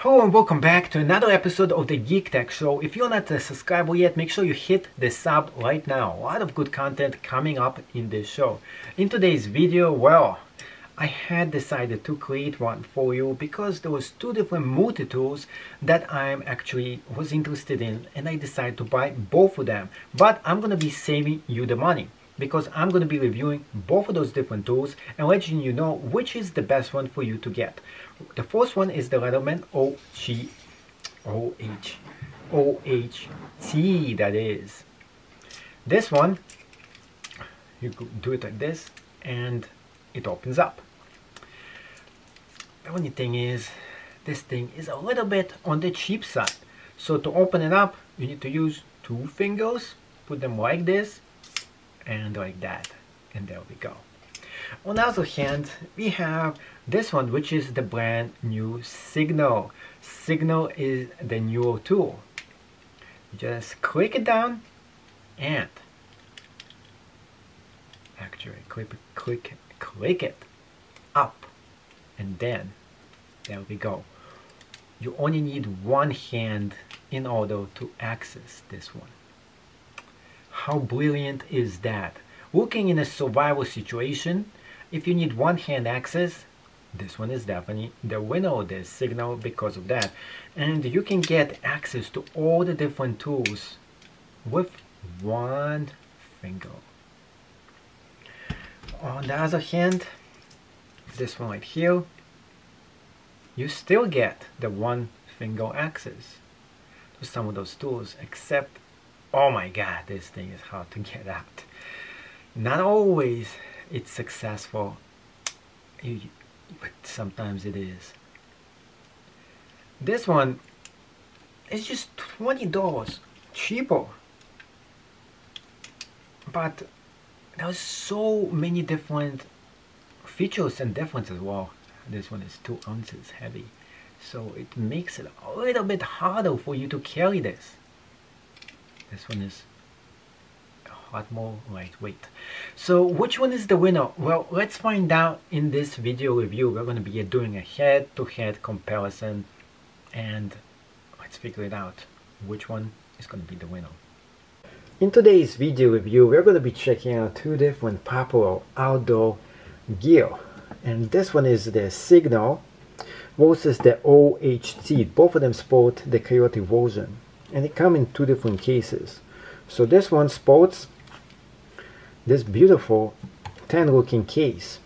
Hello and welcome back to another episode of the Geek Tech Show. If you're not a subscriber yet, make sure you hit the sub right now. A lot of good content coming up in this show. In today's video, well, I had decided to create one for you because there was two different multi-tools that I'm actually was interested in, and I decided to buy both of them. But I'm going to be saving you the money, because I'm going to be reviewing both of those different tools and letting you know which is the best one for you to get. The first one is the Leatherman OHT, that is. This one, you could do it like this and it opens up. The only thing is, this thing is a little bit on the cheap side. So to open it up, you need to use two fingers, put them like this, and like that, and there we go. On the other hand, we have this one, which is the brand new Signal. Signal is the newer tool. Just click it down and actually click it up, and then there we go. You only need one hand in order to access this one. How brilliant is that? Working in a survival situation, if you need one hand access, this one is definitely the winner of this Signal because of that. And you can get access to all the different tools with one finger. On the other hand, this one right here, you still get the one finger access to some of those tools, except, oh my god, this thing is hard to get out. Not always it's successful, but sometimes it is. This one is just $20 cheaper, but there's so many different features and differences. Well, this one is 2 ounces heavy, so it makes it a little bit harder for you to carry this. This one is a lot more lightweight. So which one is the winner? Well, let's find out in this video review. We're going to be doing a head-to-head comparison, and let's figure it out which one is going to be the winner. In today's video review, we're going to be checking out two different popular outdoor gear, and this one is the Signal versus the OHT. Both of them sport the Coyote version, and they come in two different cases. So this one sports this beautiful tan looking case.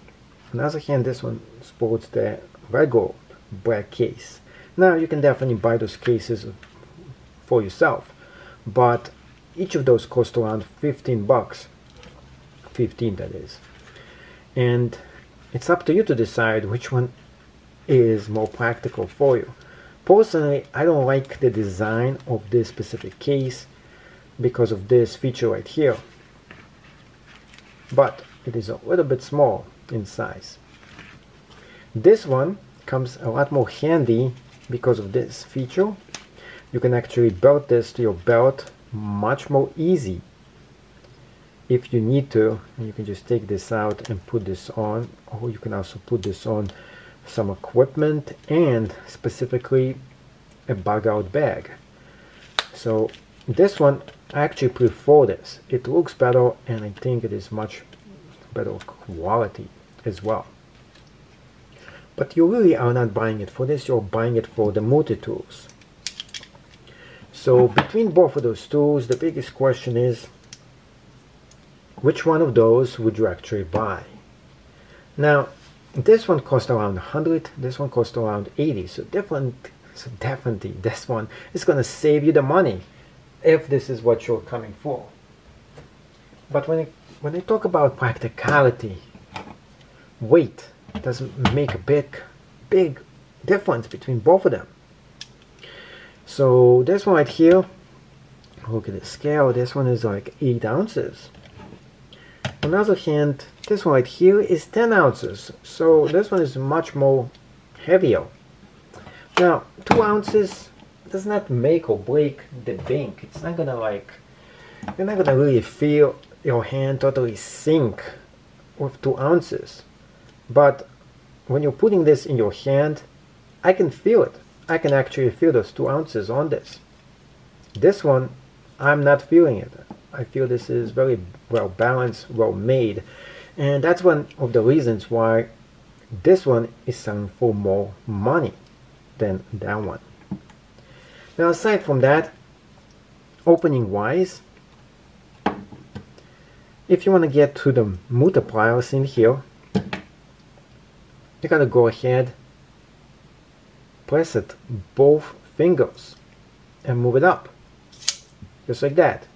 On the other hand, this one sports the regular black case. Now you can definitely buy those cases for yourself, but each of those cost around 15 bucks. 15, that is. And it's up to you to decide which one is more practical for you. Personally, I don't like the design of this specific case because of this feature right here, but it is a little bit small in size. This one comes a lot more handy because of this feature. You can actually belt this to your belt much more easy if you need to, and you can just take this out and put this on, or you can also put this on some equipment and specifically a bug out bag. So this one, I actually prefer this. It looks better, and I think it is much better quality as well. But you really are not buying it for this, you're buying it for the multi-tools. So between both of those tools, the biggest question is, which one of those would you actually buy? Now, this one cost around 100, this one cost around 80, so definitely this one is going to save you the money if this is what you're coming for. But when I talk about practicality, weight doesn't make a big difference between both of them. So this one right here, look at the scale, this one is like 8 ounces. On the other hand, this one right here is 10 ounces, so this one is much more heavier. Now, 2 ounces does not make or break the bank. It's not gonna you're not gonna really feel your hand totally sink with 2 ounces. But when you're putting this in your hand, I can feel it. I can actually feel those 2 ounces on this. This one, I'm not feeling it. I feel this is very well balanced, well made, and that's one of the reasons why this one is selling for more money than that one. Now, aside from that, opening wise, if you want to get to the multipliers in here, you gotta go ahead, press it both fingers and move it up, just like that,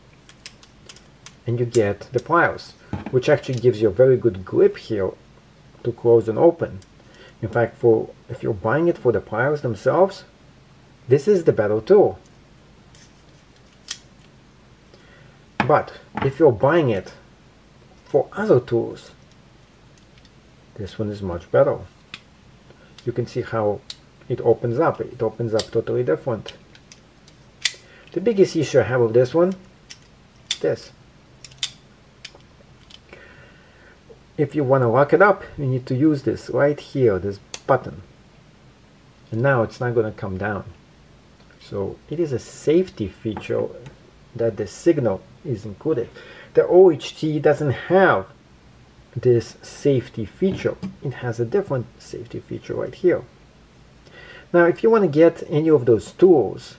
and you get the pliers, which actually gives you a very good grip here to close and open. In fact, if you're buying it for the pliers themselves, this is the better tool. But if you're buying it for other tools, this one is much better. You can see how it opens up. It opens up totally different. The biggest issue I have with this one is this. If you want to lock it up, you need to use this right here, this button. And now it's not going to come down. So it is a safety feature that the signal is included. The OHT doesn't have this safety feature. It has a different safety feature right here. Now, if you want to get any of those tools,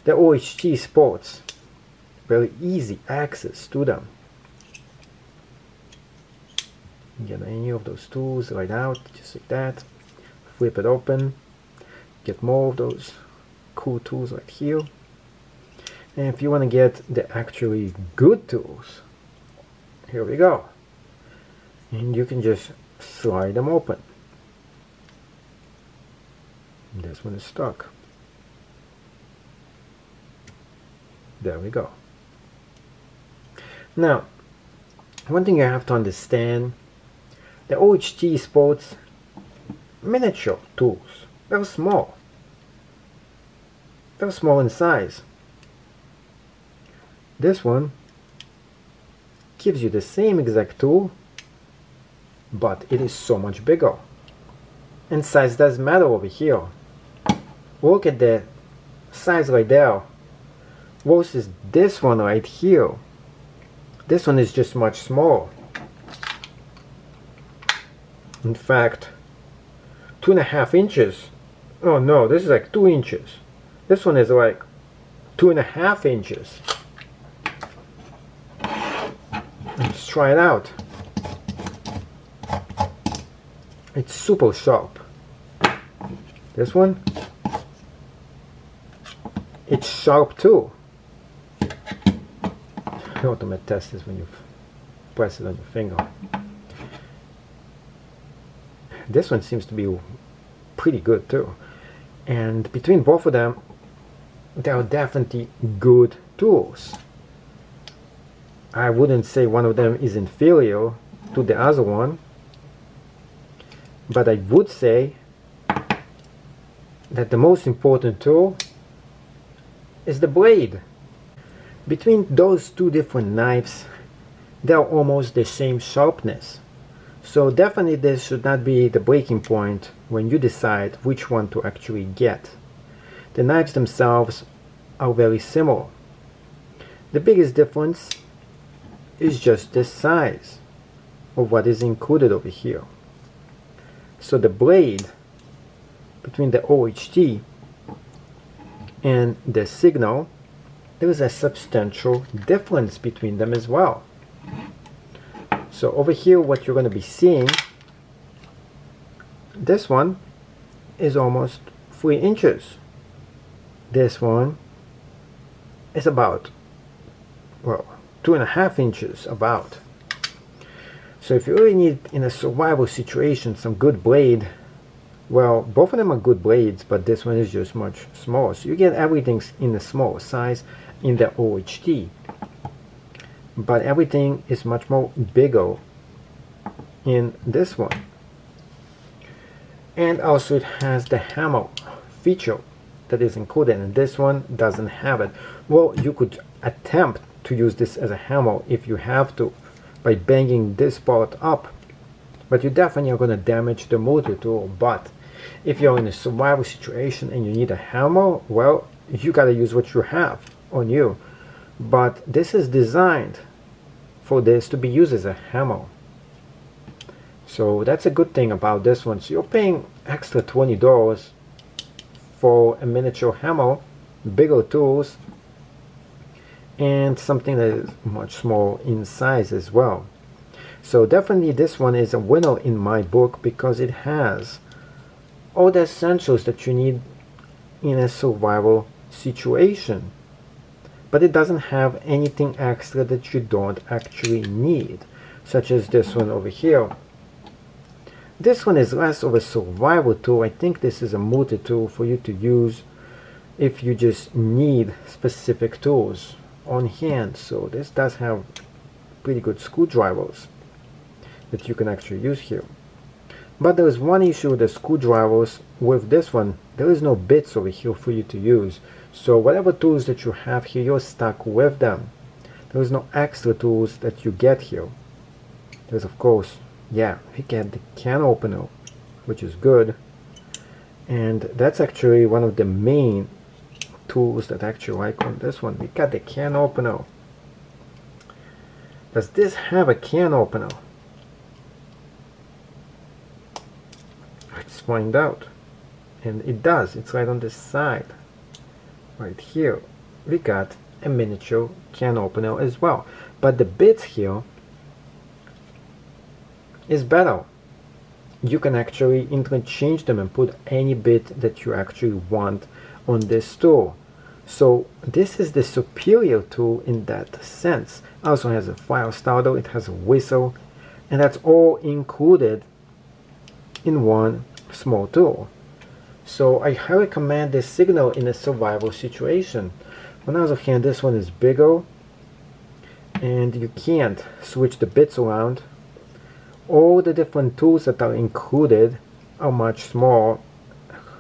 the OHT sports very easy access to them. Get any of those tools right out, just like that. Flip it open. Get more of those cool tools right here. And if you want to get the actually good tools, here we go. And you can just slide them open. This one is stuck. There we go. Now, one thing you have to understand, the OHT sports miniature tools. They're small. They're small in size. This one gives you the same exact tool, but it is so much bigger. And size does matter over here. Look at the size right there versus this one right here. This one is just much smaller. In fact, 2.5 inches. Oh no, this is like 2 inches. This one is like 2.5 inches. Let's try it out. It's super sharp. This one, it's sharp too. The ultimate test is when you press it on your finger. This one seems to be pretty good too. And between both of them, they are definitely good tools. I wouldn't say one of them is inferior to the other one, but I would say that the most important tool is the blade. Between those two different knives, they are almost the same sharpness. So definitely this should not be the breaking point when you decide which one to actually get. The knives themselves are very similar. The biggest difference is just the size of what is included over here. So the blade between the OHT and the Signal, there is a substantial difference between them as well. So over here what you're going to be seeing, this one is almost 3 inches. This one is about, well, 2.5 inches about. So if you really need, in a survival situation, some good blade, well, both of them are good blades, but this one is just much smaller. So you get everything in a smaller size in the OHT. But everything is much more bigger in this one. And also it has the hammer feature that is included, and this one doesn't have it. Well, you could attempt to use this as a hammer if you have to, by banging this part up, but you definitely are going to damage the motor tool. But If you're in a survival situation and you need a hammer, well, you gotta use what you have on you. But this is designed for this to be used as a hammer. So that's a good thing about this one. So you're paying extra $20 for a miniature hammer, bigger tools, and something that is much smaller in size as well. So definitely this one is a winner in my book because it has all the essentials that you need in a survival situation. But it doesn't have anything extra that you don't actually need, such as this one over here. This one is less of a survival tool. I think this is a multi-tool for you to use if you just need specific tools on hand. So this does have pretty good screwdrivers that you can actually use here. But there is one issue with the screwdrivers. With this one, there is no bits over here for you to use. So whatever tools that you have here, you're stuck with them. There is no extra tools that you get here. There's, of course, yeah, we get the can opener, which is good. And that's actually one of the main tools that I actually like on this one. We got the can opener. Does this have a can opener? Let's find out. And it does. It's right on this side. Right here. We got a miniature can opener as well. But the bits here is better. You can actually interchange them and put any bit that you actually want on this tool. So this is the superior tool in that sense. Also has a fire starter, it has a whistle, and that's all included in one small tool. So I highly recommend this signal in a survival situation. On the other hand, this one is bigger and you can't switch the bits around. All the different tools that are included are much smaller,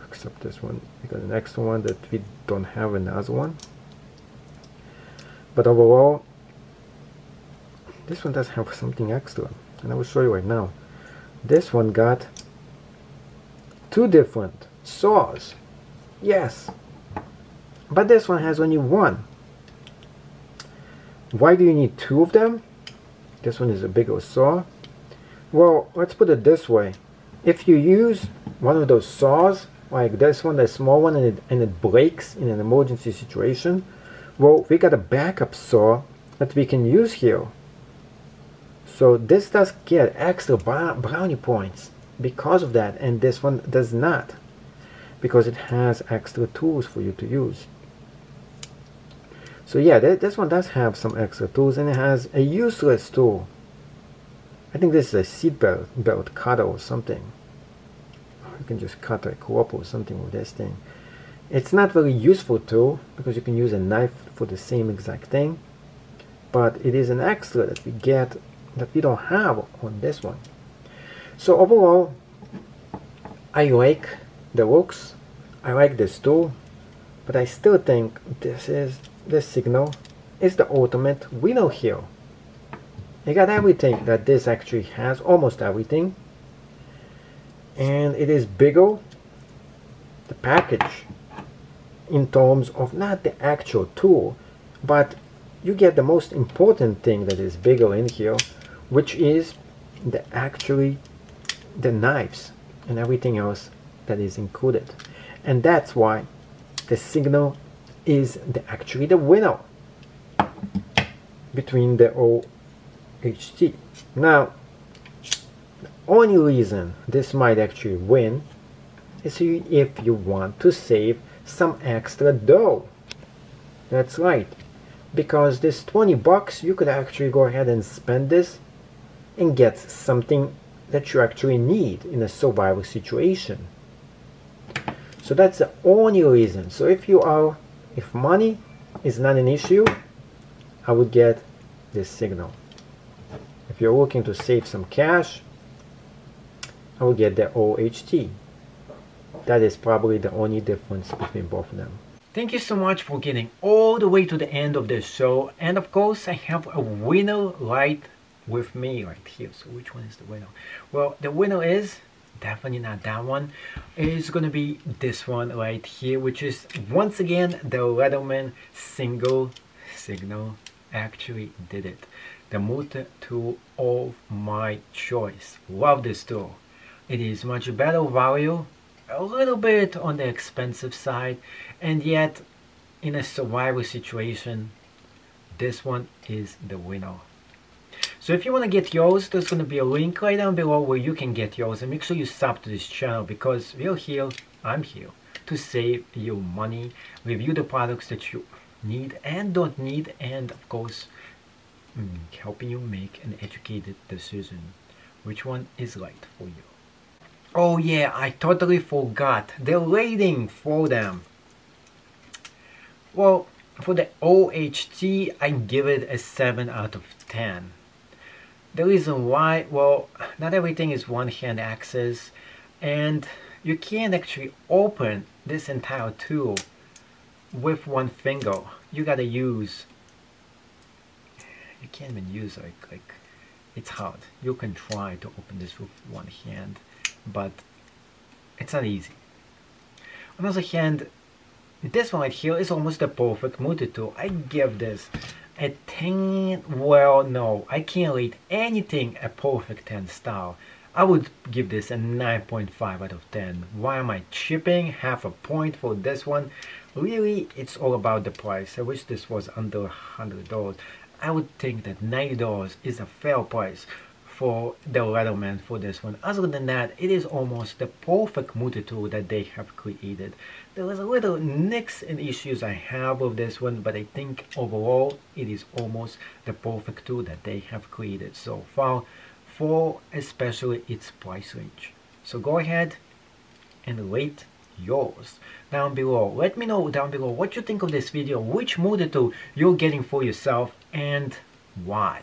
except this one. We got an extra one that we don't have another one. But overall, this one does have something extra, and I will show you right now. This one got two different saws. Yes, but this one has only one. Why do you need two of them? This one is a bigger saw. Well, let's put it this way. If you use one of those saws, like this one, the small one, and it breaks in an emergency situation, well, we got a backup saw that we can use here. So this does get extra brownie points because of that, and this one does not, because it has extra tools for you to use. So yeah, this one does have some extra tools, and it has a useless tool. I think this is a seat belt cutter or something. You can just cut a rope or something with this thing. It's not very useful tool because you can use a knife for the same exact thing, but it is an extra that we get that we don't have on this one. So overall, I like the looks, I like this tool, but I still think this signal is the ultimate winner here. It got everything that this actually has, almost everything, and it is bigger, the package, in terms of not the actual tool, but you get the most important thing that is bigger in here, which is the knives and everything else that is included. And that's why the signal is actually the winner between the OHT. Now, the only reason this might actually win is if you want to save some extra dough. That's right, because this 20 bucks, you could actually go ahead and spend this and get something that you actually need in a survival situation. So that's the only reason. So if money is not an issue, I would get this signal. If you're looking to save some cash, I will get the OHT. That is probably the only difference between both of them. Thank you so much for getting all the way to the end of the show. And of course, I have a winner right with me right here. So which one is the winner? Well, the winner is definitely not that one. It's gonna be this one right here, which is once again the Leatherman single signal. Actually did it. The multi tool of my choice. Love this tool. It is much better value, a little bit on the expensive side, and yet in a survival situation, this one is the winner. So if you want to get yours, there's going to be a link right down below where you can get yours, and make sure you sub to this channel, because we're here, I'm here to save you money, review the products that you need and don't need, and of course helping you make an educated decision which one is right for you. Oh yeah, I totally forgot the rating for them. Well, for the OHT, I give it a 7 out of 10. The reason why, well, not everything is one-hand access, and you can't actually open this entire tool with one finger. You gotta use, you can't even use like it's hard. You can try to open this with one hand, but it's not easy. On the other hand, this one right here is almost the perfect multi-tool. I give this a 10, well no, I can't rate anything a perfect 10 star. I would give this a 9.5 out of 10. Why am I chipping half a point for this one? Really, it's all about the price. I wish this was under $100. I would think that $90 is a fair price for the Leatherman for this one. Other than that, it is almost the perfect multi-tool that they have created. There was a little nicks and issues I have with this one, but I think overall it is almost the perfect tool that they have created so far, for especially its price range. So go ahead and rate yours down below. Let me know down below what you think of this video, which multi-tool you're getting for yourself and why.